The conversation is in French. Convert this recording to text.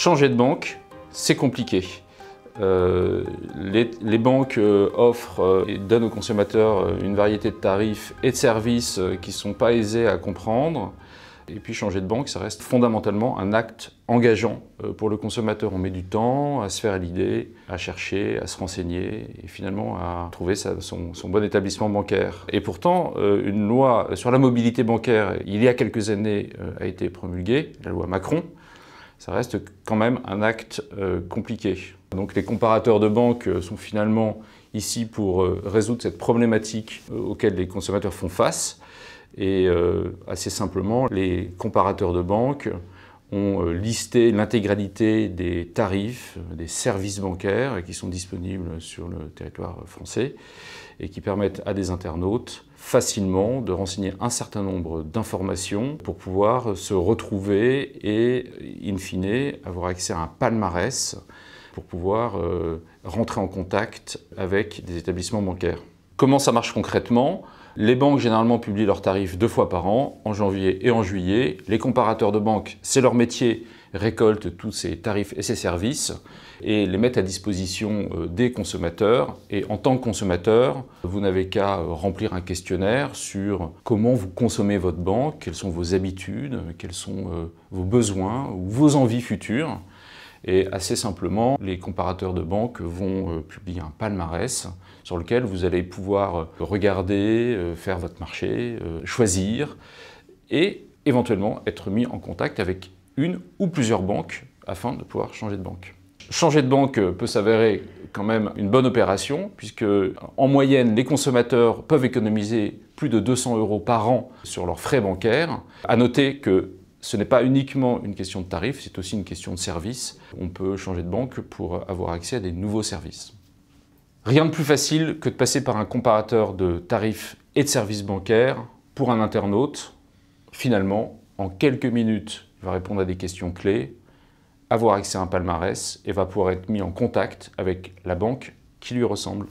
Changer de banque, c'est compliqué. Les banques offrent et donnent aux consommateurs une variété de tarifs et de services qui ne sont pas aisés à comprendre. Et puis changer de banque, ça reste fondamentalement un acte engageant pour le consommateur. On met du temps à se faire à l'idée, à chercher, à se renseigner et finalement à trouver son bon établissement bancaire. Et pourtant, une loi sur la mobilité bancaire, il y a quelques années, a été promulguée, la loi Macron. Ça reste quand même un acte compliqué. Donc les comparateurs de banques sont finalement ici pour résoudre cette problématique auquel les consommateurs font face. Et assez simplement, les comparateurs de banques ont listé l'intégralité des tarifs, des services bancaires qui sont disponibles sur le territoire français et qui permettent à des internautes facilement de renseigner un certain nombre d'informations pour pouvoir se retrouver et, in fine, avoir accès à un palmarès pour pouvoir rentrer en contact avec des établissements bancaires. Comment ça marche concrètement ? Les banques généralement publient leurs tarifs 2 fois par an, en janvier et en juillet. Les comparateurs de banques, c'est leur métier, récoltent tous ces tarifs et ces services et les mettent à disposition des consommateurs. Et en tant que consommateur, vous n'avez qu'à remplir un questionnaire sur comment vous consommez votre banque, quelles sont vos habitudes, quels sont vos besoins ou vos envies futures. Et assez simplement, les comparateurs de banques vont publier un palmarès sur lequel vous allez pouvoir regarder, faire votre marché, choisir et éventuellement être mis en contact avec une ou plusieurs banques afin de pouvoir changer de banque. Changer de banque peut s'avérer quand même une bonne opération puisque en moyenne, les consommateurs peuvent économiser plus de 200 € par an sur leurs frais bancaires. À noter que ce n'est pas uniquement une question de tarif, c'est aussi une question de service. On peut changer de banque pour avoir accès à des nouveaux services. Rien de plus facile que de passer par un comparateur de tarifs et de services bancaires pour un internaute. Finalement, en quelques minutes, il va répondre à des questions clés, avoir accès à un palmarès et va pouvoir être mis en contact avec la banque qui lui ressemble.